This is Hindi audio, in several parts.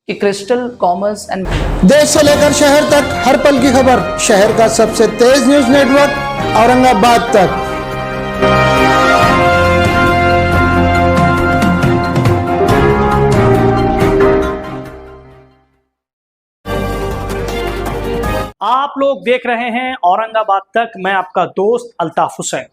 कि क्रिस्टल कॉमर्स एंड देश से लेकर शहर तक हर पल की खबर, शहर का सबसे तेज न्यूज नेटवर्क औरंगाबाद तक। आप लोग देख रहे हैं औरंगाबाद तक। मैं आपका दोस्त अल्ताफ हुसैन।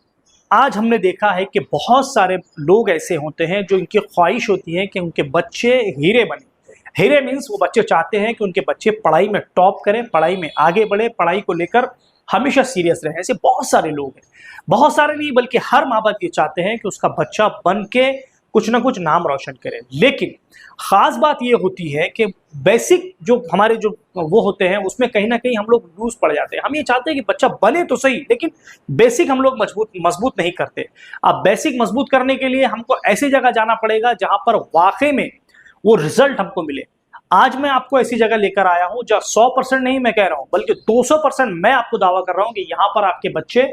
आज हमने देखा है कि बहुत सारे लोग ऐसे होते हैं जो इनकी ख्वाहिश होती है कि उनके बच्चे हीरे बने। हीरे मीन्स वो बच्चे चाहते हैं कि उनके बच्चे पढ़ाई में टॉप करें, पढ़ाई में आगे बढ़े, पढ़ाई को लेकर हमेशा सीरियस रहे। ऐसे बहुत सारे लोग हैं, बहुत सारे नहीं बल्कि हर माँ बाप ये चाहते हैं कि उसका बच्चा बन के कुछ ना कुछ नाम रोशन करे। लेकिन खास बात ये होती है कि बेसिक जो हमारे जो वो होते हैं उसमें कहीं ना कहीं हम लोग लूज पड़ जाते हैं। हम ये चाहते हैं कि बच्चा बने तो सही, लेकिन बेसिक हम लोग मजबूत नहीं करते। अब बेसिक मजबूत करने के लिए हमको ऐसी जगह जाना पड़ेगा जहां पर वाकई में वो रिजल्ट हमको मिले। आज मैं आपको ऐसी जगह लेकर आया हूं जहां 100% नहीं मैं कह रहा हूं बल्कि 200% मैं आपको दावा कर रहा हूं कि यहां पर आपके बच्चे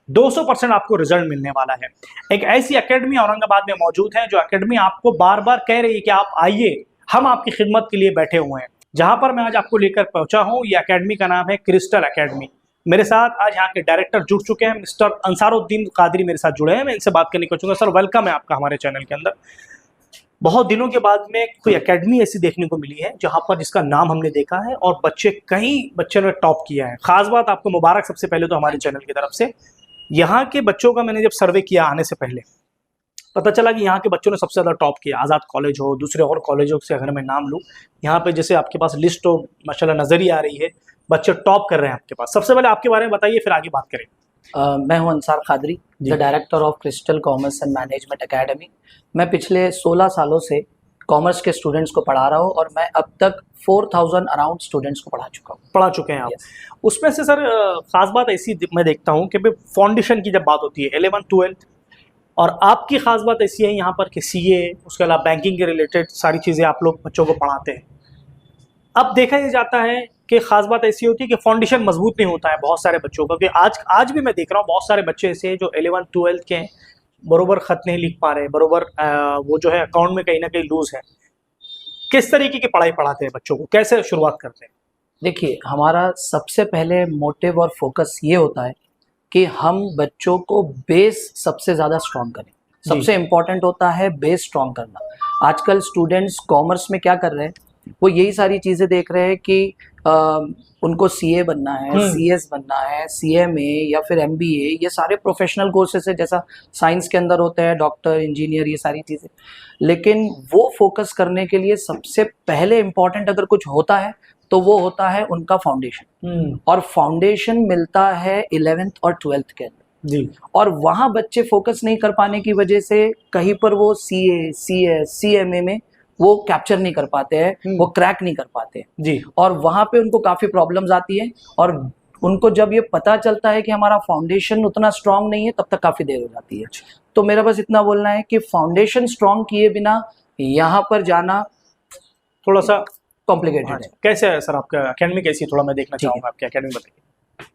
200% आपको रिजल्ट मिलने वाला है। एक ऐसी एकेडमी औरंगाबाद में मौजूद है जो एकेडमी आपको बार बार कह रही है कि आप आइए, हम आपकी खिदमत के लिए बैठे हुए हैं। जहां पर मैं आज आपको लेकर पहुंचा हूं, ये एकेडमी का नाम है क्रिस्टल एकेडमी। मेरे साथ आज यहाँ के डायरेक्टर जुड़ चुके हैं, मिस्टर अंसारुद्दीन कादरी मेरे साथ जुड़े हैं। मैं इनसे बात करने को चाहूंगा। सर, वेलकम है आपका हमारे चैनल के अंदर। बहुत दिनों के बाद में कोई एकेडमी ऐसी देखने को मिली है जहां पर जिसका नाम हमने देखा है और कई बच्चों ने टॉप किया है। खास बात आपको मुबारक सबसे पहले तो हमारे चैनल की तरफ से। यहाँ के बच्चों का मैंने जब सर्वे किया आने से पहले, पता चला कि यहाँ के बच्चों ने सबसे ज़्यादा टॉप किया। आज़ाद कॉलेज हो, दूसरे और कॉलेजों से अगर मैं नाम लूँ, यहाँ पे जैसे आपके पास लिस्ट तो माशाल्लाह नज़र ही आ रही है, बच्चे टॉप कर रहे हैं आपके पास। सबसे पहले आपके बारे में बताइए, फिर आगे बात करें। मैं हूं Ansar Qadri, the director of crystal commerce and management academy. मैं पिछले 16 सालों से कॉमर्स के स्टूडेंट्स को पढ़ा रहा हूं और मैं अब तक 4000 अराउंड स्टूडेंट्स को पढ़ा चुके हैं आप। उसमें से सर खास बात ऐसी मैं देखता हूँ कि फाउंडेशन की जब बात होती है 11th 12th, और आपकी खास बात ऐसी है यहाँ पर कि CA, उसके अलावा बैंकिंग के रिलेटेड सारी चीज़ें आप लोग बच्चों को पढ़ाते हैं। अब देखा ये जाता है कि खास बात ऐसी होती है कि फाउंडेशन मजबूत नहीं होता है बहुत सारे बच्चों का। क्योंकि आज भी मैं देख रहा हूँ बहुत सारे बच्चे ऐसे हैं जो 11th 12th के हैं, बरोबर खत नहीं लिख पा रहे, बरोबर वो जो है अकाउंट में कहीं ना कहीं लूज है। किस तरीके की पढ़ाई पढ़ाते हैं बच्चों को, कैसे शुरुआत करते हैं? देखिए, हमारा सबसे पहले मोटिव और फोकस ये होता है कि हम बच्चों को बेस सबसे ज़्यादा स्ट्रॉन्ग करें। सबसे इम्पोर्टेंट होता है बेस स्ट्रॉन्ग करना। आजकल स्टूडेंट्स कॉमर्स में क्या कर रहे हैं, वो यही सारी चीज़ें देख रहे हैं कि उनको CA बनना है, CS बनना है, CMA या फिर MBA, ये सारे प्रोफेशनल कोर्सेस है जैसा साइंस के अंदर होते हैं, डॉक्टर, इंजीनियर, ये सारी चीज़ें। लेकिन वो फोकस करने के लिए सबसे पहले इम्पॉर्टेंट अगर कुछ होता है तो वो होता है उनका फाउंडेशन। और फाउंडेशन मिलता है 11th और 12th के अंदर जी। और वहाँ बच्चे फोकस नहीं कर पाने की वजह से कहीं पर वो CA, CS, CMA में वो कैप्चर नहीं कर पाते हैं, वो क्रैक नहीं कर पाते हैं जी। और वहाँ पे उनको काफ़ी प्रॉब्लम्स आती है। और उनको जब ये पता चलता है कि हमारा फाउंडेशन उतना स्ट्रांग नहीं है, तब तक काफ़ी देर हो जाती है। तो मेरा बस इतना बोलना है कि फाउंडेशन स्ट्रांग किए बिना यहाँ पर जाना थोड़ा सा कॉम्प्लिकेटेड है। कैसे है सर आपका एकेडमी, कैसी है थोड़ा मैं देखना चाहूँगा आपकी एकेडमी, बताइए।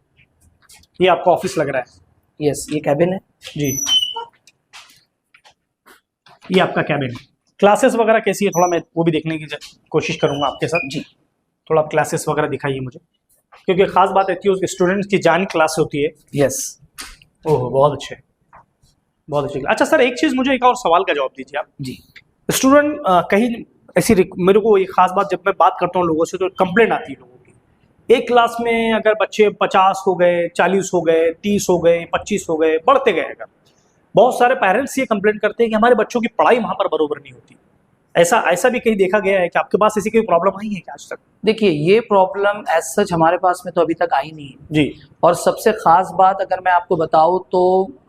ये आपका ऑफिस लग रहा है? यस, ये कैबिन है जी, ये आपका कैबिन। क्लासेस वगैरह कैसी है, थोड़ा मैं वो भी देखने की कोशिश करूंगा आपके साथ। जी, थोड़ा क्लासेस वगैरह दिखाइए मुझे, क्योंकि खास बात रहती है उसके स्टूडेंट्स की जान क्लास होती है। यस। ओह, बहुत अच्छे, बहुत अच्छे। अच्छा सर, एक चीज़ मुझे एक और सवाल का जवाब दीजिए आप। जी। स्टूडेंट कहीं ऐसी मेरे को एक खास बात, जब मैं बात करता हूँ लोगों से तो कंप्लेंट आती है लोगों की। एक क्लास में अगर बच्चे 50 हो गए, 40 हो गए, 30 हो गए, 25 हो गए, बढ़ते गए, अगर बहुत सारे पेरेंट्स ये कंप्लेंट करते हैं कि हमारे बच्चों की पढ़ाई वहाँ पर बरोबर नहीं होती। ऐसा भी कहीं देखा गया है कि आपके पास ऐसी कोई प्रॉब्लम आई है क्या आज तक? देखिए, ये प्रॉब्लम एज सच हमारे पास में तो अभी तक आई नहीं है जी। और सबसे खास बात अगर मैं आपको बताऊं तो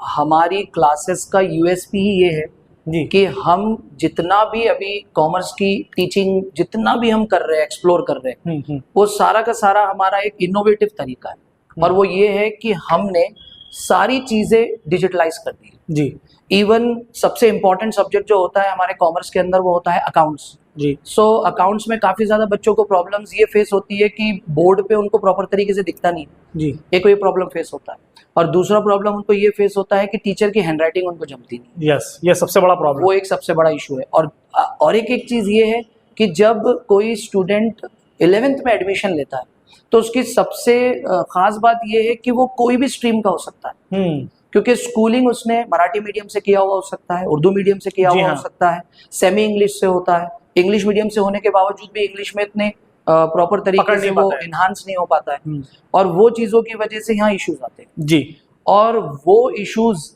हमारी क्लासेस का USP ही ये है जी कि हम जितना भी अभी कॉमर्स की टीचिंग जितना भी हम कर रहे हैं, एक्सप्लोर कर रहे हैं, वो सारा का सारा हमारा एक इनोवेटिव तरीका है। और वो ये है कि हमने सारी चीज़ें डिजिटलाइज कर दी जी। इवन सबसे इम्पोर्टेंट सब्जेक्ट जो होता है हमारे कॉमर्स के अंदर वो होता है अकाउंट्स। जी। सो अकाउंट्स में काफ़ी ज़्यादा बच्चों को प्रॉब्लम्स ये फेस होती है कि बोर्ड पे उनको प्रॉपर तरीके से दिखता नहीं। जी। एक ये प्रॉब्लम फेस होता है और दूसरा प्रॉब्लम उनको ये फेस होता है कि टीचर की हैंडराइटिंग उनको जमती नहीं। यस, ये सबसे बड़ा प्रॉब्लम, वो एक सबसे बड़ा इशू है। और एक चीज़ ये है कि जब कोई स्टूडेंट 11th में एडमिशन लेता है तो उसकी सबसे खास बात यह है कि वो कोई भी स्ट्रीम का हो सकता है, क्योंकि स्कूलिंग उसने मराठी मीडियम से किया हुआ हो सकता है, उर्दू मीडियम से किया हुआ हो सकता है, सेमी इंग्लिश से होता है, इंग्लिश मीडियम से होने के बावजूद भी इंग्लिश में इतने प्रॉपर तरीके से वो एनहांस नहीं हो पाता है, और वो चीजों की वजह से यहाँ इश्यूज आते हैं जी। और वो इश्यूज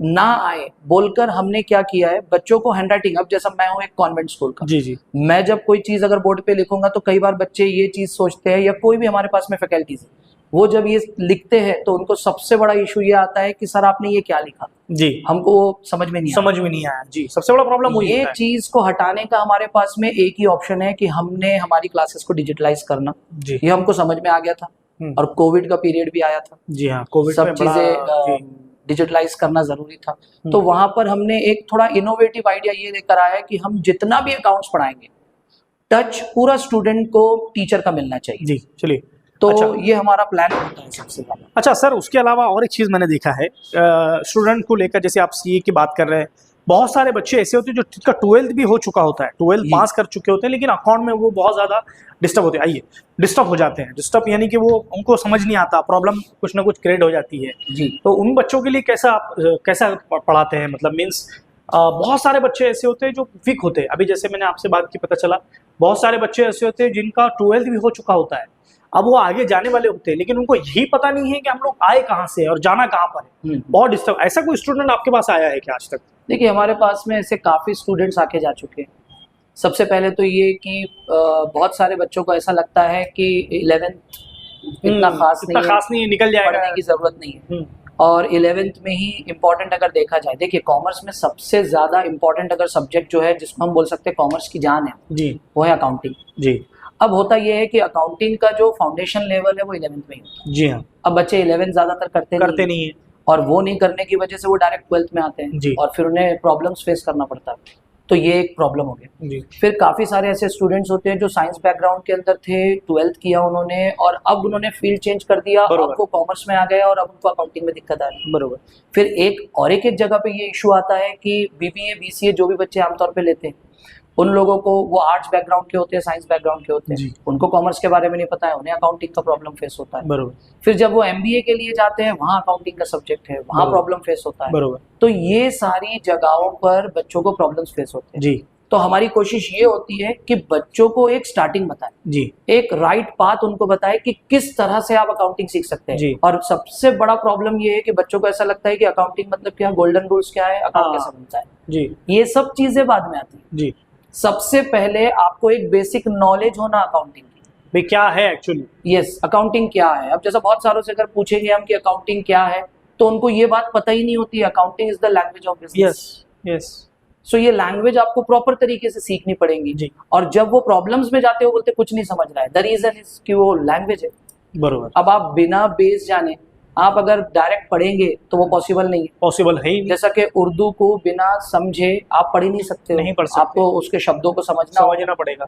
ना आए बोलकर हमने क्या किया है, बच्चों को हैंडराइटिंग, अब जैसा मैं हूँ एक कॉन्वेंट स्कूल का, जी जी, मैं जब कोई चीज अगर बोर्ड पे लिखूंगा तो कई बार बच्चे ये चीज सोचते हैं, या कोई भी हमारे पास में फैकल्टीज है, वो जब ये लिखते हैं तो उनको सबसे बड़ा इशू ये आता है कि सर आपने ये क्या लिखा जी, हमको समझ में नहीं आया जी। सबसे बड़ा प्रॉब्लम वही ये होता है। चीज को हटाने का हमारे पास में एक ही ऑप्शन है कि हमने हमारी क्लासेस को डिजिटलाइज करना, जी ये हमको समझ में आ गया था, और कोविड का पीरियड भी आया था, जी हाँ, कोविड सब में बड़ा चीजें डिजिटलाइज करना जरूरी था, तो वहां पर हमने एक थोड़ा इनोवेटिव आइडिया ये लेकर आया कि हम जितना भी अकाउंट्स पढ़ाएंगे टच पूरा स्टूडेंट को टीचर का मिलना चाहिए। जी, चलिए। तो अच्छा, ये हमारा प्लान होता है सबसे ज्यादा। अच्छा सर, उसके अलावा और एक चीज़ मैंने देखा है स्टूडेंट को लेकर, जैसे आप सीए की बात कर रहे हैं, बहुत सारे बच्चे ऐसे होते हैं जो जिनका 12th भी हो चुका होता है, 12th पास कर चुके होते हैं, लेकिन अकाउंट में वो बहुत ज़्यादा डिस्टर्ब होते हैं, डिस्टर्ब हो जाते हैं। डिस्टर्ब यानी कि वो उनको समझ नहीं आता, प्रॉब्लम कुछ ना कुछ क्रिएट हो जाती है जी। तो उन बच्चों के लिए कैसा पढ़ाते हैं, मतलब मीन्स बहुत सारे बच्चे ऐसे होते हैं जो वीक होते हैं। अभी जैसे मैंने आपसे बात की, पता चला बहुत सारे बच्चे ऐसे होते हैं जिनका 12th भी हो चुका होता है, अब वो आगे जाने वाले होते हैं, लेकिन उनको यही पता नहीं है कि हम लोग आए कहाँ से और जाना कहाँ पर है। बहुत डिस्टर्ब। ऐसा कोई स्टूडेंट आपके पास आया है क्या आज तक? देखिए, हमारे पास में ऐसे काफी स्टूडेंट्स आके जा चुके हैं। सबसे पहले तो ये कि बहुत सारे बच्चों को ऐसा लगता है कि 11th इतना खास नहीं है, निकल जाएगा, पढ़ने की जरूरत नहीं है, और 11th में ही इम्पोर्टेंट अगर देखा जाए, देखिए कॉमर्स में सबसे ज्यादा इम्पोर्टेंट अगर सब्जेक्ट जो है जिसको हम बोल सकते हैं कॉमर्स की जान है जी, वो है अकाउंटिंग जी। अब होता यह है कि अकाउंटिंग का जो फाउंडेशन लेवल है वो 11th में ही होता है। जी हाँ। अब बच्चे 11th ज्यादातर करते नहीं है, और वो नहीं करने की वजह से वो डायरेक्ट 12th में आते हैं और फिर उन्हें प्रॉब्लम्स फेस करना पड़ता है, तो ये एक प्रॉब्लम हो गया जी। फिर काफी सारे ऐसे स्टूडेंट्स होते हैं जो साइंस बैकग्राउंड के अंदर थे, 12th किया उन्होंने और अब उन्होंने फील्ड चेंज कर दिया, अब वो कॉमर्स में आ गए और अब उनको अकाउंटिंग में दिक्कत आ रही है। बरोबर। फिर एक जगह पे ये इशू आता है कि बीबीए बीसीए जो भी बच्चे आमतौर पे लेते हैं उन लोगों को, वो आर्ट्स बैकग्राउंड के होते हैं, साइंस बैकग्राउंड के होते हैं, उनको कॉमर्स के बारे में नहीं पता है, उन्हें अकाउंटिंग का प्रॉब्लम फेस होता है। बरोबर। फिर जब वो एमबीए के लिए जाते हैं वहाँ अकाउंटिंग का सब्जेक्ट है, वहाँ प्रॉब्लम फेस होता है। बरोबर। तो ये सारी जगहों पर बच्चों को प्रॉब्लम्स फेस होते हैं जी। तो हमारी कोशिश ये होती है कि बच्चों को एक स्टार्टिंग बताएं जी, एक राइट पाथ उनको बताएं कि किस तरह से आप अकाउंटिंग सीख सकते हैं जी। और सबसे बड़ा प्रॉब्लम ये है कि बच्चों को ऐसा लगता है कि अकाउंटिंग मतलब क्या, गोल्डन रूल्स क्या है, अकाउंट कैसे बनता है जी, ये सब चीजें बाद में आती है जी। सबसे पहले आपको एक बेसिक नॉलेज होना अकाउंटिंग की, भाई क्या है एक्चुअली। यस, अकाउंटिंग क्या है। अब जैसा बहुत सारों से अगर पूछेंगे हम कि अकाउंटिंग क्या है तो उनको ये बात पता ही नहीं होती है। Accounting is the language of business. Yes, yes. So ये लैंग्वेज आपको प्रॉपर तरीके से सीखनी पड़ेगी जी। और जब वो प्रॉब्लम्स में जाते हो बोलते कुछ नहीं समझ रहा है, द रीजन इज कि वो लैंग्वेज है। बरोबर। अब आप बिना बेस जाने आप अगर डायरेक्ट पढ़ेंगे तो वो पॉसिबल नहीं है, पॉसिबल है ही नहीं। जैसा कि उर्दू को बिना समझे आप पढ़ ही नहीं सकते हो, नहीं पढ़ सकते। आपको उसके शब्दों को समझना पड़ेगा।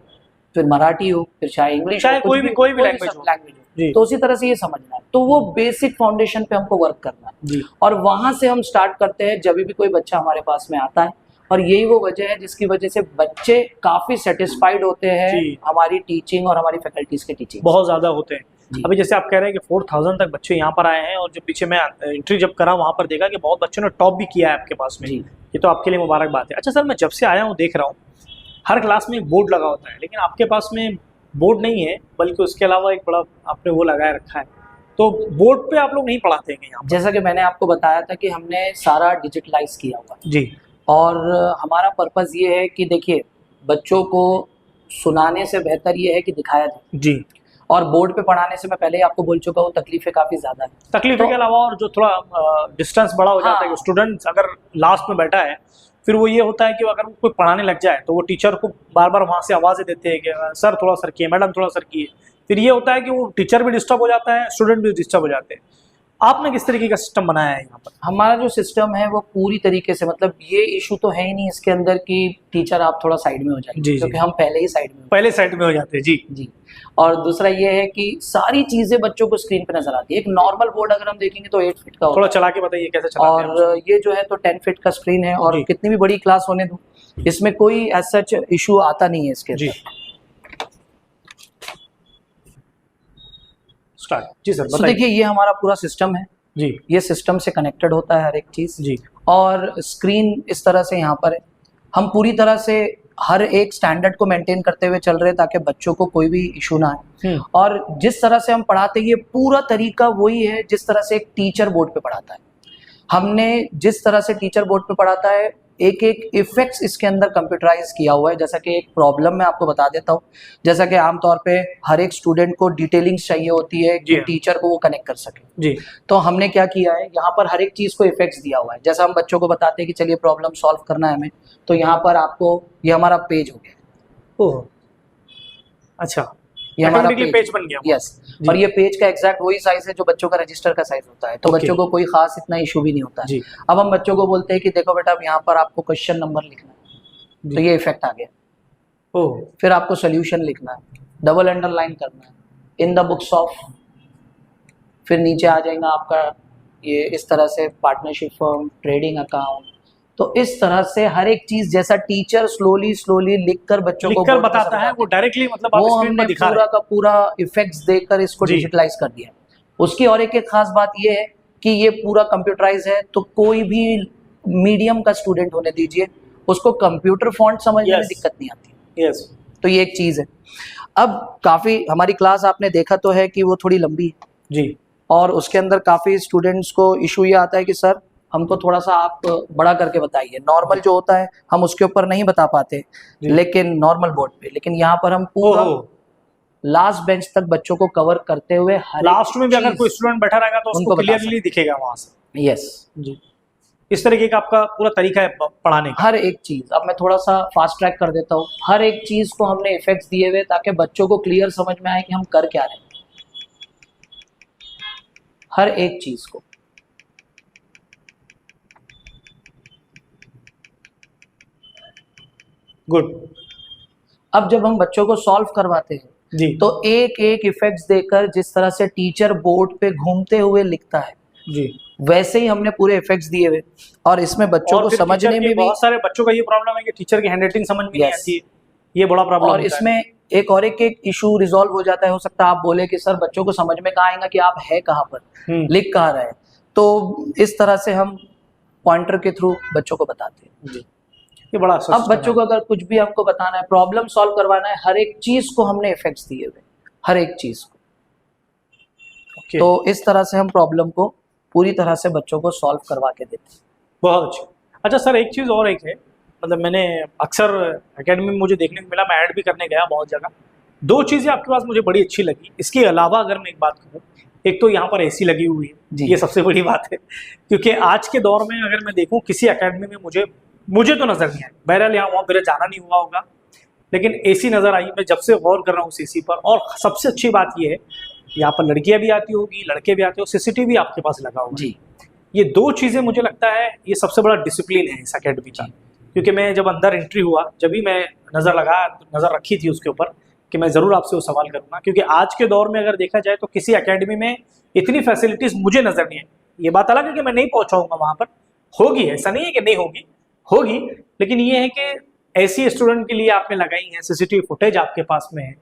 फिर मराठी हो, फिर चाहे इंग्लिश, चाहे कोई भी लैंग्वेज हो, तो उसी तरह से ये समझना है। तो वो बेसिक फाउंडेशन पे हमको वर्क करना है जी। और वहां से हम स्टार्ट करते हैं जब भी कोई बच्चा हमारे पास में आता है, और यही वो वजह है जिसकी वजह से बच्चे काफी सेटिस्फाइड होते हैं हमारी टीचिंग और हमारी फैकल्टीज के टीचिंग बहुत ज्यादा होते हैं। अभी जैसे आप कह रहे हैं कि 4000 तक बच्चे यहाँ पर आए हैं और जो पीछे मैं एंट्री जब करा वहाँ पर देखा कि बहुत बच्चों ने टॉप भी किया है आपके पास में, ये तो आपके लिए मुबारक बात है। अच्छा सर, मैं जब से आया हूँ देख रहा हूँ हर क्लास में एक बोर्ड लगा होता है, लेकिन आपके पास में बोर्ड नहीं है बल्कि उसके अलावा एक बड़ा आपने वो लगाए रखा है, तो बोर्ड पे आप लोग नहीं पढ़ाते हैं यहाँ? जैसा कि मैंने आपको बताया था कि हमने सारा डिजिटलाइज किया हुआ जी, और हमारा पर्पस ये है कि देखिए बच्चों को सुनाने से बेहतर ये है कि दिखाया जाए जी, और बोर्ड पे पढ़ाने से मैं पहले ही आपको बोल चुका हूँ तकलीफें काफी ज्यादा है। तकलीफों के अलावा और जो थोड़ा डिस्टेंस बड़ा हो जाता है, स्टूडेंट अगर लास्ट में बैठा है फिर वो ये होता है कि अगर कोई पढ़ाने लग जाए तो वो टीचर को बार बार वहाँ से आवाज़ें देते हैं कि सर थोड़ा सरकिए, मैडम थोड़ा सरकिए। फिर ये होता है कि वो टीचर भी डिस्टर्ब हो जाता है, स्टूडेंट भी डिस्टर्ब हो जाते हैं। आपने किस तरीके का सिस्टम बनाया है यहाँ पर? हमारा जो सिस्टम है वो पूरी तरीके से, मतलब ये इशू तो है ही नहीं इसके अंदर कि टीचर आप थोड़ा साइड में हो जाएंगे, क्योंकि हम पहले ही साइड में हो जाते हैं। जी जी। और दूसरा ये है कि सारी चीजें बच्चों को स्क्रीन पे नजर आती है। एक नॉर्मल बोर्ड अगर हम देखेंगे तो 8 फीट का थोड़ा चला के बताइए कैसे चलाते हैं? और ये जो है तो 10 फीट का स्क्रीन है और कितनी भी बड़ी क्लास होने दो इसमें कोई एज सच इशू आता नहीं है इसके जी अंदर। स्टार्ट जी सर तो बताइए। देखिए ये हमारा पूरा सिस्टम है, जी ये सिस्टम से कनेक्टेड होता है हर एक चीज, जी और स्क्रीन इस तरह से यहाँ पर है। हम पूरी तरह से हर एक स्टैंडर्ड को मेंटेन करते हुए चल रहे हैं ताकि बच्चों को कोई भी इशू ना आए। और जिस तरह से हम पढ़ाते हैं ये पूरा तरीका वही है जिस तरह से एक टीचर बोर्ड पे पढ़ाता है। हमने जिस तरह से टीचर बोर्ड पे पढ़ाता है एक एक इफेक्ट्स इसके अंदर कंप्यूटराइज किया हुआ है। जैसा कि एक प्रॉब्लम मैं आपको बता देता हूँ, जैसा कि आमतौर पे हर एक स्टूडेंट को डिटेलिंग्स चाहिए होती है कि टीचर को वो कनेक्ट कर सके। जी तो हमने क्या किया है, यहाँ पर हर एक चीज को इफेक्ट्स दिया हुआ है। जैसा हम बच्चों को बताते हैं कि चलिए प्रॉब्लम सॉल्व करना है हमें, तो यहाँ पर आपको ये हमारा पेज हो गया। ओह अच्छा, ये हमारा Automatically पेज बन गया। यस, और ये पेज का एग्जैक्ट वही साइज है जो बच्चों का रजिस्टर का साइज होता है। तो Okay. बच्चों को कोई खास इतना इशू भी नहीं होता है। जी अब हम बच्चों को बोलते हैं कि देखो बेटा अब यहाँ पर आपको क्वेश्चन नंबर लिखना है, तो ये इफेक्ट आ गया। ओह फिर आपको सोल्यूशन लिखना है, डबल अंडरलाइन करना है, इन द बुक्स ऑफ, फिर नीचे आ जाएगा आपका ये इस तरह से पार्टनरशिप फर्म, ट्रेडिंग अकाउंट। तो इस तरह से हर एक चीज जैसा टीचर स्लोली स्लोली लिखकर बच्चों को लिखकर बोर्ड पे बताता है, समझाते वो हैं, डायरेक्टली मतलब आप वो स्क्रीन हमने पर दिखा रहे पूरा हैं। का पूरा इफेक्ट्स देकर इसको जी। डिजिटलाइज कर दिया। उसकी और एक खास बात ये है कि ये पूरा कंप्यूटराइज है, तो कोई भी मीडियम का स्टूडेंट होने दीजिए उसको कंप्यूटर फॉन्ट समझने में Yes. दिक्कत नहीं आती। यस तो ये एक चीज है। अब काफी हमारी क्लास आपने देखा तो है कि वो थोड़ी लंबी है, जी और उसके अंदर काफी स्टूडेंट्स को इशू ये आता है कि सर हमको थोड़ा सा आप बड़ा करके बताइए। नॉर्मल जो होता है हम उसके ऊपर नहीं बता पाते, लेकिन नॉर्मल बोर्ड पे, लेकिन यहाँ पर हम पूरा लास्ट बेंच तक बच्चों को कवर करते हुए हर लास्ट में भी अगर कोई स्टूडेंट बैठा रहेगा तो उसको उनको बता क्लियरली दिखेगा वहां से। यस, जी इस तरीके का आपका पूरा तरीका है पढ़ाने का। हर एक चीज। अब मैं थोड़ा सा फास्ट ट्रैक कर देता हूँ। हर एक चीज को हमने इफेक्ट्स दिए हुए ताकि बच्चों को क्लियर समझ में आए कि हम कर क्या रहे हैं, हर एक चीज को। गुड। अब जब हम बच्चों को सॉल्व करवाते हैं जी तो एक एक इफेक्ट्स देकर जिस तरह से टीचर बोर्ड पे घूमते हुए लिखता है जी वैसे ही हमने पूरे इफेक्ट्स दिए हुए, और इसमें बच्चों और को फिर समझने टीचर की में भी, बहुत सारे बच्चों का ये प्रॉब्लम है कि टीचर की हैंडराइटिंग समझ में नहीं Yes. आती है, ये बड़ा प्रॉब्लम और इसमें एक इशू रिजॉल्व हो जाता है। हो सकता है आप बोले कि सर बच्चों को समझ में कहाँ आएगा कि आप है कहाँ पर, लिख कहाँ रहे हैं। तो इस तरह से हम पॉइंटर के थ्रू बच्चों को बताते हैं। जी ये बड़ा अच्छा अब बच्चों को अगर कुछ भी हमको बताना है, प्रॉब्लम सॉल्व करवाना है, हर एक चीज को हमने इफेक्ट्स दिए हुए, हर एक चीज को। Okay. तो इस तरह से हम प्रॉब्लम को पूरी तरह से बच्चों को सॉल्व करवा के देते हैं। बहुत अच्छी। अच्छा सर एक चीज़ और एक है, मतलब मैंने अक्सर एकेडमी में मुझे देखने को मिला, मैं ऐड भी करने गया बहुत जगह, दो चीज़ें आपके पास मुझे बड़ी अच्छी लगी। इसके अलावा अगर मैं एक बात करूँ, एक तो यहाँ पर एसी लगी हुई है, ये सबसे बड़ी बात है, क्योंकि आज के दौर में अगर मैं देखूँ किसी एकेडमी में मुझे तो नज़र नहीं आई, बहरहाल यहाँ वहाँ मेरा जाना नहीं हुआ होगा, लेकिन एसी नज़र आई। मैं जब से गौर कर रहा हूँ उस एसी पर, और सबसे अच्छी बात ये है यहाँ पर लड़कियाँ भी आती होगी, लड़के भी आते हो, सीसीटीवी आपके पास लगा हुआ है। ये दो चीज़ें मुझे लगता है ये सबसे बड़ा डिसिप्लिन है इस अकेडमी का। क्योंकि मैं जब अंदर एंट्री हुआ, जब भी मैं नज़र रखी थी उसके ऊपर कि मैं ज़रूर आपसे वो सवाल करूँगा, क्योंकि आज के दौर में अगर देखा जाए तो किसी एकेडमी में इतनी फैसिलिटीज़ मुझे नज़र नहीं आई। ये बात अलग है कि मैं नहीं पहुँचाऊँगा वहाँ पर, होगी, ऐसा नहीं है कि नहीं होगी, लेकिन ये है कि ऐसी स्टूडेंट के लिए आपने लगाई है, सीसीटीवी फुटेज आपके पास में है,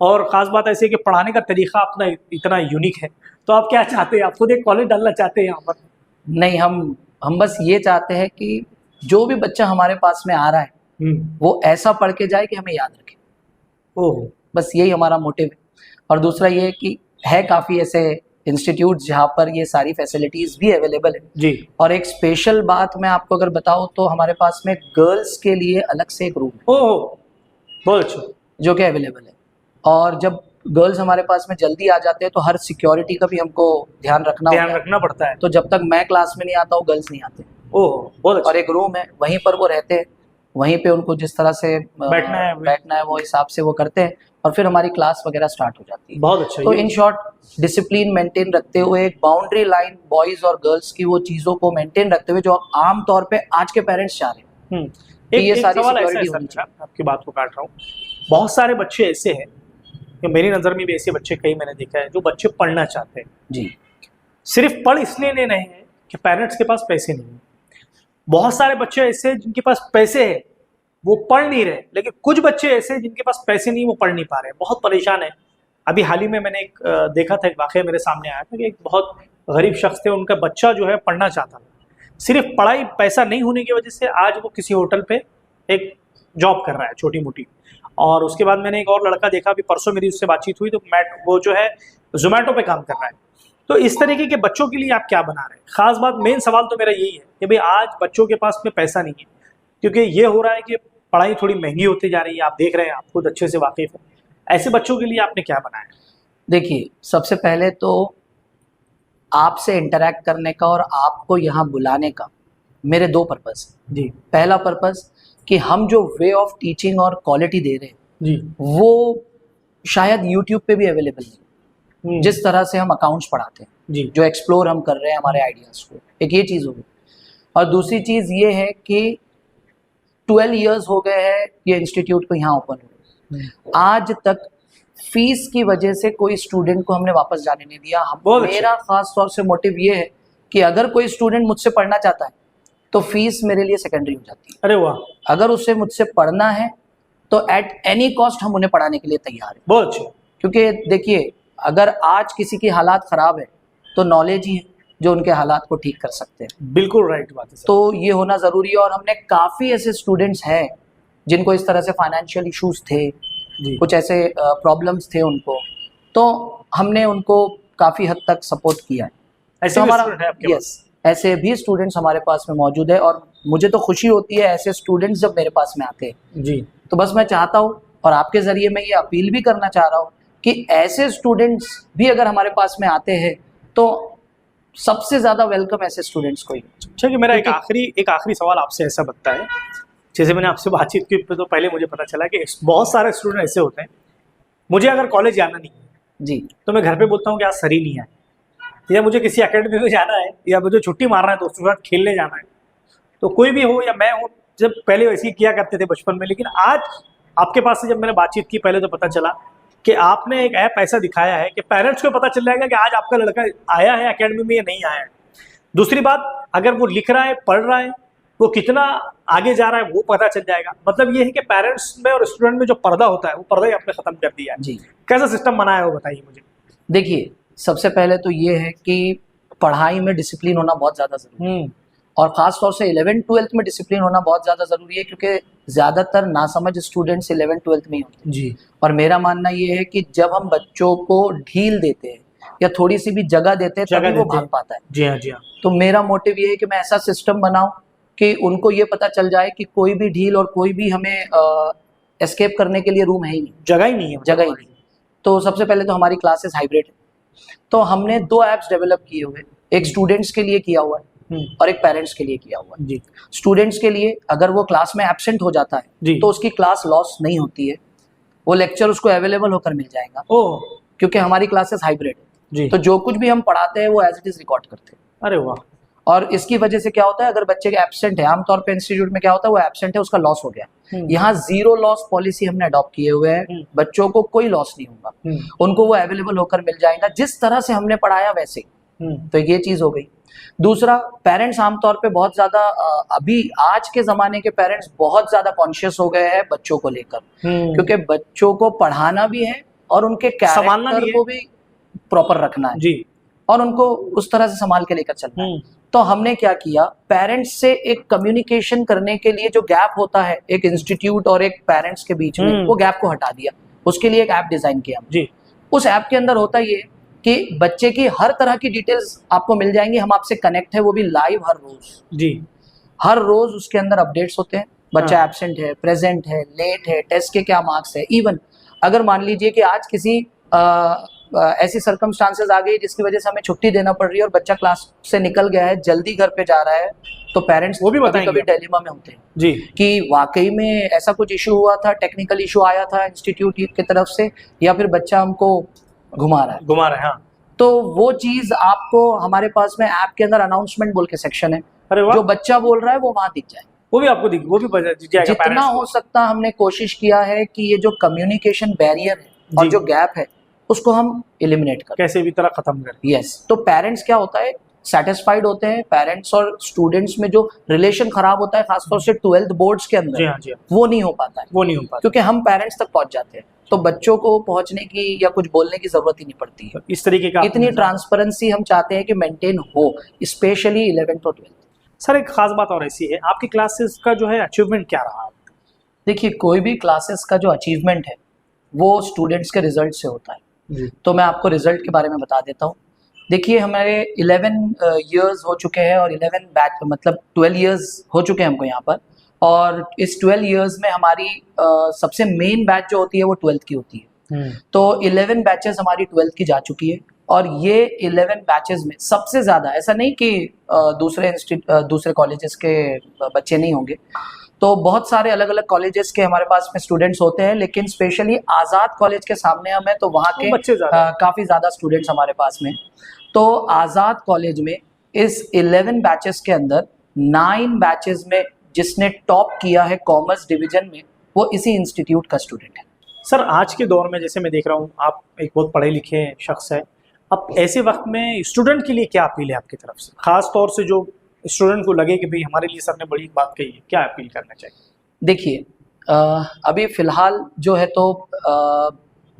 और ख़ास बात ऐसी है कि पढ़ाने का तरीका अपना इतना यूनिक है। तो आप क्या चाहते हैं, आप खुद एक कॉलेज डालना चाहते हैं यहाँ पर? नहीं, हम बस ये चाहते हैं कि जो भी बच्चा हमारे पास में आ रहा है वो ऐसा पढ़ के जाए कि हमें याद रखे। ओह, बस यही हमारा मोटिव है। और दूसरा ये है कि है काफ़ी ऐसे इंस्टीट्यूट जहाँ पर ये सारी फैसिलिटीज़ भी अवेलेबल है जी। और एक स्पेशल बात मैं आपको अगर बताऊँ तो हमारे पास में गर्ल्स के लिए अलग से एक रूम है। ओह, बहुत अच्छा। जो कि अवेलेबल है, और जब गर्ल्स हमारे पास में जल्दी आ जाते हैं तो हर सिक्योरिटी का भी हमको ध्यान रखना पड़ता है। तो जब तक मैं क्लास में नहीं आता हूँ गर्ल्स नहीं आते। ओह, बहुत अच्छा। और एक रूम है, वहीं पर वो रहते हैं, वहीं पे उनको जिस तरह से बैठना है वो हिसाब से वो करते हैं, और फिर हमारी क्लास वगैरह स्टार्ट हो जाती है। बहुत अच्छा। तो इन शॉर्ट डिसिप्लिन मेंटेन रखते हुए, एक बाउंड्री लाइन बॉयज़ और गर्ल्स की वो चीज़ों को मेंटेन रखते हुए जो आम तौर पे आज के पेरेंट्स चाह रहे हैं। एक सवाल ऐसा है सर, आपकी बात को काट रहा हूँ, बहुत सारे बच्चे ऐसे हैं, मेरी नज़र में भी ऐसे बच्चे कई मैंने देखा है, जो बच्चे पढ़ना चाहते हैं जी, सिर्फ पढ़ इसलिए नहीं है कि पेरेंट्स के पास पैसे नहीं है। बहुत सारे बच्चे ऐसे जिनके पास पैसे है वो पढ़ नहीं रहे, लेकिन कुछ बच्चे ऐसे जिनके पास पैसे नहीं, वो पढ़ नहीं पा रहे, बहुत परेशान है। अभी हाल ही में मैंने एक देखा था, एक वाकया मेरे सामने आया था कि एक बहुत गरीब शख्स थे, उनका बच्चा जो है पढ़ना चाहता था, सिर्फ पढ़ाई पैसा नहीं होने की वजह से आज वो किसी होटल पे एक जॉब कर रहा है छोटी मोटी। और उसके बाद मैंने एक और लड़का देखा, अभी परसों मेरी उससे बातचीत हुई, तो वो जो है जोमेटो पे काम कर रहा है। तो इस तरीके के बच्चों के लिए आप क्या बना रहे हैं? खास बात, मेन सवाल तो मेरा यही है कि भाई आज बच्चों के पास में पैसा नहीं है, क्योंकि ये हो रहा है कि पढ़ाई थोड़ी महंगी होती जा रही है, आप देख रहे हैं, आप खुद अच्छे से वाकिफ हैं। ऐसे बच्चों के लिए आपने क्या बनाया? देखिए, सबसे पहले तो आपसे इंटरेक्ट करने का और आपको यहाँ बुलाने का मेरे दो पर्पस है। जी पहला पर्पस कि हम जो वे ऑफ टीचिंग और क्वालिटी दे रहे हैं जी वो शायद यूट्यूब पे भी अवेलेबल नहीं, जिस तरह से हम अकाउंट्स पढ़ाते हैं, जी जो एक्सप्लोर हम कर रहे हैं हमारे आइडियाज़ को, एक ये चीज़ होगी। और दूसरी चीज़ ये है कि 12 इयर्स हो गए हैं ये इंस्टीट्यूट को यहाँ ओपन हुए, आज तक फीस की वजह से कोई स्टूडेंट को हमने वापस जाने नहीं दिया। बहुत अच्छा। मेरा खास तौर से मोटिव ये है कि अगर कोई स्टूडेंट मुझसे पढ़ना चाहता है तो फीस मेरे लिए सेकेंडरी हो जाती है। अरे वाह, अगर उसे मुझसे पढ़ना है तो एट एनी कॉस्ट हम उन्हें पढ़ाने के लिए तैयार हैं। बहुत अच्छे। क्योंकि देखिए, अगर आज किसी की हालात ख़राब है तो नॉलेज ही है जो उनके हालात को ठीक कर सकते हैं। बिल्कुल राइट बात है सर। तो ये होना ज़रूरी है। और हमने काफ़ी ऐसे स्टूडेंट्स हैं जिनको इस तरह से फाइनेंशियल इश्यूज थे, जी कुछ ऐसे प्रॉब्लम्स थे उनको, तो हमने उनको काफ़ी हद तक सपोर्ट किया है। ऐसे तो भी हमारा student है आपके यस, ऐसे भी स्टूडेंट्स हमारे पास में मौजूद है और मुझे तो खुशी होती है ऐसे स्टूडेंट्स जब मेरे पास में आते हैं। जी तो बस मैं चाहता हूँ और आपके ज़रिए मैं ये अपील भी करना चाह रहा हूँ कि ऐसे स्टूडेंट्स भी अगर हमारे पास में आते हैं तो सबसे ज़्यादा वेलकम ऐसे स्टूडेंट्स को ही। अच्छा, कि मेरा एक आखिरी सवाल आपसे ऐसा बनता है, जैसे मैंने आपसे बातचीत की तो पहले मुझे पता चला कि बहुत सारे स्टूडेंट ऐसे होते हैं, मुझे अगर कॉलेज जाना नहीं है जी तो मैं घर पे बोलता हूँ कि आज सर ही नहीं आए, या मुझे किसी एकेडमी में जाना है, या मुझे छुट्टी मारना है, दोस्तों के साथ खेलने जाना है, तो कोई भी हो या मैं हूँ, जब पहले वैसे ही किया करते थे बचपन में। लेकिन आज आपके पास से जब मैंने बातचीत की पहले तो पता चला कि आपने एक ऐप ऐसा दिखाया है कि पेरेंट्स को पता चल जाएगा कि आज आपका लड़का आया है एकेडमी में या नहीं आया है। दूसरी बात, अगर वो लिख रहा है, पढ़ रहा है, वो कितना आगे जा रहा है वो पता चल जाएगा। मतलब ये है कि पेरेंट्स में और स्टूडेंट में जो पर्दा होता है वो पर्दा ही आपने खत्म कर दिया है। जी, कैसा सिस्टम बनाया है वो बताइए मुझे। देखिए, सबसे पहले तो ये है कि पढ़ाई में डिसिप्लिन होना बहुत ज़्यादा ज़रूरी है और ख़ास तौर से 11th-12th में डिसिप्लिन होना बहुत ज़्यादा ज़रूरी है, क्योंकि ज़्यादातर नासमझ स्टूडेंट्स 11th-12th में ही होते हैं। जी और मेरा मानना ये है कि जब हम बच्चों को ढील देते हैं या थोड़ी सी भी जगह देते हैं तभी वो भाग पाता है। जी हाँ, जी हाँ। तो मेरा मोटिव ये है कि मैं ऐसा सिस्टम बनाऊं कि उनको ये पता चल जाए कि कोई भी ढील और कोई भी हमें एस्केप करने के लिए रूम है ही नहीं, जगह ही नहीं है, जगह ही नहीं। तो सबसे पहले तो हमारी क्लासेस हाइब्रिड है, तो हमने 2 ऐप्स डेवलप किए हुए, एक स्टूडेंट्स के लिए किया हुआ है और एक पेरेंट्स के लिए किया हुआ है। जी स्टूडेंट्स के लिए अगर वो क्लास में एब्सेंट हो जाता जी। है तो उसकी क्लास लॉस नहीं होती है, वो लेक्चर उसको अवेलेबल होकर मिल जाएगा, ओह क्योंकि हमारी क्लासेस हाइब्रिड है। जी, तो जो कुछ भी हम पढ़ाते हैं वो एज इट इज रिकॉर्ड करते हैं। अरे वाह, और इसकी वजह से क्या होता है, अगर बच्चे के एब्सेंट है, आमतौर पे इंस्टीट्यूट में क्या होता है, वो एब्सेंट है, उसका लॉस हो गया। यहाँ 0 लॉस पॉलिसी हमने अडॉप्ट किए हुए हैं, बच्चों को कोई लॉस नहीं होगा, उनको वो अवेलेबल होकर मिल जाएगा जिस तरह से हमने पढ़ाया वैसे। तो ये चीज हो गई। दूसरा, पेरेंट्स आमतौर पे बहुत ज्यादा अभी आज के जमाने के पेरेंट्स बहुत ज्यादा कॉन्शियस हो गए हैं बच्चों को लेकर, क्योंकि बच्चों को पढ़ाना भी है और उनके संभालना भी कैरेक्टर है। को भी प्रॉपर रखना है जी और उनको उस तरह से संभाल के लेकर चलना है। तो हमने क्या किया, पेरेंट्स से एक कम्युनिकेशन करने के लिए जो गैप होता है एक इंस्टीट्यूट और एक पेरेंट्स के बीच में, वो गैप को हटा दिया। उसके लिए एक ऐप डिजाइन किया जी। उस ऐप के अंदर होता ये कि बच्चे की हर तरह की डिटेल्स आपको मिल जाएंगी, हम आपसे कनेक्ट है, वो भी लाइव हर रोज। जी, हर रोज उसके अंदर अपडेट्स होते हैं, बच्चा एब्सेंट है, प्रेजेंट है, लेट है, टेस्ट के क्या मार्क्स है। इवन अगर मान लीजिए कि आज किसी ऐसी सर्कमस्टांसेस आ गई जिसकी वजह से हमें छुट्टी देना पड़ रही है और बच्चा क्लास से निकल गया है, जल्दी घर पे जा रहा है, तो पेरेंट्स वो भी बताएंगे कभी डायलेमा में होते हैं जी, कि वाकई में ऐसा कुछ इशू हुआ था, टेक्निकल इशू आया था इंस्टीट्यूट की तरफ से, या फिर बच्चा हमको घुमा रहा है। हाँ। तो वो चीज आपको हमारे पास में ऐप के अंदर अनाउंसमेंट बोल के सेक्शन है, अरे वाह, जो बच्चा बोल रहा है वो वहां दिख जाए। वो भी आपको वो भी बता दीजिएगा जितना parents हो को। सकता हमने कोशिश किया है कि ये जो कम्युनिकेशन बैरियर है और जी। जो गैप है उसको हम एलिमिनेट करें, कैसे भी तरह खत्म करें। यस। तो पेरेंट्स क्या होता है, सेटिस्फाइड होते हैं, पेरेंट्स और स्टूडेंट्स में जो रिलेशन खराब होता है खासतौर से 12th बोर्ड्स के जी अंदर, हाँ जी हाँ, वो नहीं हो पाता है, वो नहीं हो पाता। क्योंकि हम पेरेंट्स तक पहुंच जाते हैं, तो बच्चों को पहुंचने की या कुछ बोलने की जरूरत ही नहीं पड़ती है। तो इस तरीके का इतनी ट्रांसपेरेंसी हम चाहते हैं कि मेंटेन हो, स्पेशली 11th और 12th। सर एक खास बात और ऐसी है, आपकी क्लासेस का जो है अचीवमेंट क्या रहा? देखिए, कोई भी क्लासेस का जो अचीवमेंट है वो स्टूडेंट्स के रिजल्ट से होता है। जी तो मैं आपको रिजल्ट के बारे में बता देता हूँ। देखिए, हमारे 11 इयर्स हो चुके हैं और 11 बैच मतलब 12 इयर्स हो चुके हैं हमको यहाँ पर, और इस 12 इयर्स में हमारी सबसे मेन बैच जो होती है वो 12th की होती है। तो 11 बैचेस हमारी 12th की जा चुकी है, और ये 11 बैचेस में सबसे ज़्यादा, ऐसा नहीं कि दूसरे कॉलेजेस के बच्चे नहीं होंगे, तो बहुत सारे अलग अलग कॉलेजेस के हमारे पास में स्टूडेंट्स होते हैं, लेकिन स्पेशली आज़ाद कॉलेज के सामने हम हैं तो वहाँ के बच्चे ज़्यादा काफ़ी ज़्यादा स्टूडेंट्स हमारे पास में। तो आज़ाद कॉलेज में इस 11 बैचेस के अंदर 9 बैचेस में जिसने टॉप किया है कॉमर्स डिवीजन में, वो इसी इंस्टीट्यूट का स्टूडेंट है। सर आज के दौर में जैसे मैं देख रहा हूँ, आप एक बहुत पढ़े लिखे शख्स है, अब ऐसे वक्त में स्टूडेंट के लिए क्या अपील है आपकी तरफ से, खास तौर से जो स्टूडेंट को लगे कि भाई हमारे लिए सर ने बड़ी बात कही है, क्या अपील करना चाहिए? देखिए, अभी फिलहाल जो है तो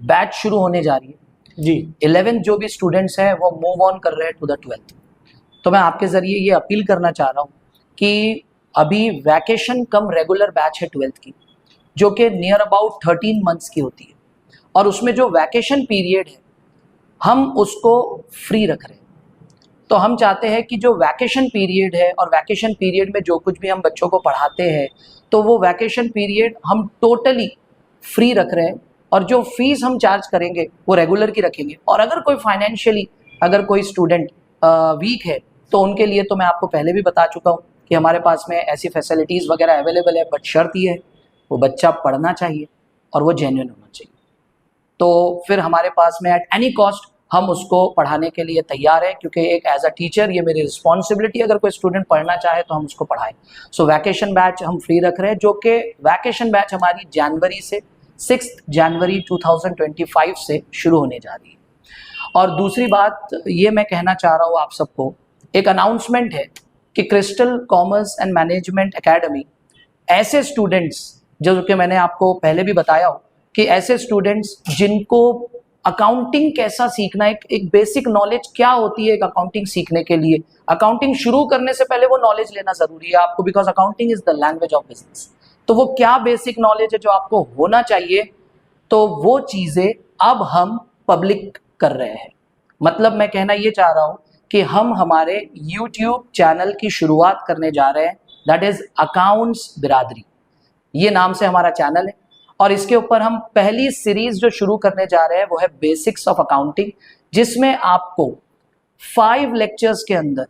बैच शुरू होने जा रही है जी। 11 जो भी स्टूडेंट्स हैं वो मूव ऑन कर रहे हैं टू द 12th। तो मैं आपके ज़रिए ये अपील करना चाह रहा हूँ कि अभी वैकेशन कम रेगुलर बैच है 12th की, जो कि नियर अबाउट 13 मंथ्स की होती है, और उसमें जो वैकेशन पीरियड है हम उसको फ्री रख रहे हैं। तो हम चाहते हैं कि जो वैकेशन पीरियड है, और वैकेशन पीरियड में जो कुछ भी हम बच्चों को पढ़ाते हैं, तो वो वैकेशन पीरियड हम टोटली फ्री रख रहे हैं, और जो फीस हम चार्ज करेंगे वो रेगुलर की रखेंगे। और अगर कोई फाइनेंशियली अगर कोई स्टूडेंट वीक है तो उनके लिए तो मैं आपको पहले भी बता चुका हूँ कि हमारे पास में ऐसी फैसिलिटीज़ वगैरह अवेलेबल है, बट शर्त ये है वो बच्चा पढ़ना चाहिए और वो जेन्युइन होना चाहिए। तो फिर हमारे पास में एट एनी कॉस्ट हम उसको पढ़ाने के लिए तैयार हैं, क्योंकि एक एज अ टीचर ये मेरी रिस्पॉन्सिबिलिटी, अगर कोई स्टूडेंट पढ़ना चाहे तो हम उसको पढ़ाएं। सो वैकेशन बैच हम फ्री रख रहे हैं, जो कि वैकेशन बैच हमारी जनवरी से 6 जनवरी 2025 से शुरू होने जा रही है। और दूसरी बात ये मैं कहना चाह रहा हूँ आप सबको, एक अनाउंसमेंट है कि crystal commerce and management academy ऐसे स्टूडेंट्स, जो कि मैंने आपको पहले भी बताया हो कि ऐसे स्टूडेंट्स जिनको अकाउंटिंग कैसा सीखना है, एक बेसिक नॉलेज क्या होती है एक अकाउंटिंग सीखने के लिए, अकाउंटिंग शुरू करने से पहले वो नॉलेज लेना जरूरी है आपको, because accounting is the language of business. तो वो क्या बेसिक नॉलेज है जो आपको होना चाहिए, तो वो चीज़ें अब हम पब्लिक कर रहे हैं। मतलब मैं कहना ये चाह रहा हूँ कि हम हमारे YouTube चैनल की शुरुआत करने जा रहे हैं, दैट इज अकाउंट्स बिरादरी, ये नाम से हमारा चैनल है, और इसके ऊपर हम पहली सीरीज जो शुरू करने जा रहे हैं वो है बेसिक्स ऑफ अकाउंटिंग, जिसमें आपको 5 लेक्चर्स के अंदर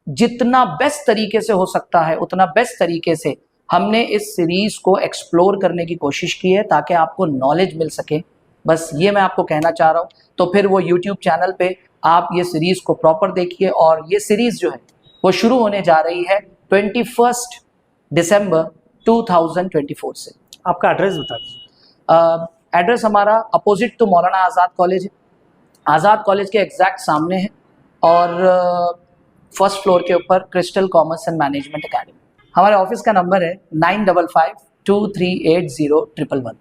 जितना बेस्ट तरीके से हो सकता है उतना बेस्ट तरीके से हमने इस सीरीज को एक्सप्लोर करने की कोशिश की है, ताकि आपको नॉलेज मिल सके। बस ये मैं आपको कहना चाह रहा हूँ। तो फिर वो YouTube चैनल पे आप ये सीरीज को प्रॉपर देखिए, और ये सीरीज जो है वो शुरू होने जा रही है 21 दिसंबर 2024 से। आपका एड्रेस बता दीजिए। एड्रेस हमारा opposite to Maulana Azad college है, आज़ाद कॉलेज के एग्जैक्ट सामने है, और फर्स्ट फ्लोर के ऊपर crystal commerce and management academy. हमारे ऑफिस का नंबर है 9552380111।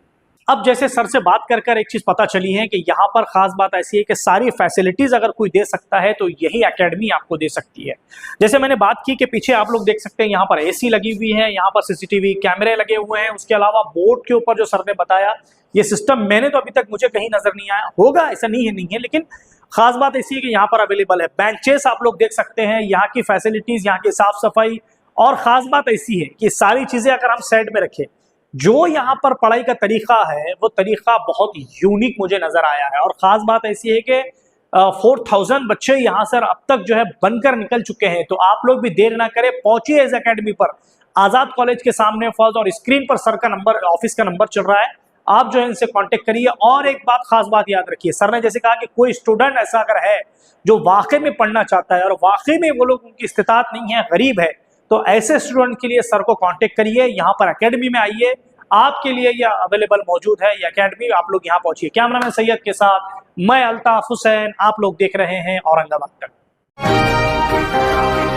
अब जैसे सर से बात कर कर एक चीज़ पता चली है कि यहाँ पर खास बात ऐसी है कि सारी फैसिलिटीज़ अगर कोई दे सकता है तो यही एकेडमी आपको दे सकती है। जैसे मैंने बात की कि पीछे आप लोग देख सकते हैं यहाँ पर एसी लगी हुई है, यहाँ पर सीसीटीवी कैमरे लगे हुए हैं, उसके अलावा बोर्ड के ऊपर जो सर ने बताया ये सिस्टम मैंने तो अभी तक मुझे कहीं नजर नहीं आया, होगा ऐसा नहीं है, लेकिन खास बात ऐसी है कि यहाँ पर अवेलेबल है। बेंचेस आप लोग देख सकते हैं, यहाँ की फैसिलिटीज़, यहाँ की साफ सफाई, और ख़ास बात ऐसी है कि सारी चीज़ें अगर हम साइड में रखें, जो यहाँ पर पढ़ाई का तरीका है वो तरीका बहुत यूनिक मुझे नज़र आया है। और ख़ास बात ऐसी है कि 4000 बच्चे यहाँ सर अब तक जो है बनकर निकल चुके हैं। तो आप लोग भी देर ना करें, पहुंचिए इस एकेडमी पर, आज़ाद कॉलेज के सामने फर्स्ट, और स्क्रीन पर सर का नंबर, ऑफिस का नंबर चल रहा है, आप जो है इनसे कांटेक्ट करिए। और एक बात, खास बात याद रखिए, सर ने जैसे कहा कि कोई स्टूडेंट ऐसा अगर है जो वाकई में पढ़ना चाहता है और वाकई में वो लोग उनकी इस्तिताअत नहीं है, गरीब है, तो ऐसे स्टूडेंट के लिए सर को कांटेक्ट करिए, यहाँ पर एकेडमी में आइए, आपके लिए यह अवेलेबल मौजूद है ये एकेडमी, आप लोग यहाँ पहुंचिए। कैमरामैन सैयद के साथ मैं अल्ताफ हुसैन, आप लोग देख रहे हैं औरंगाबाद तक। हैं।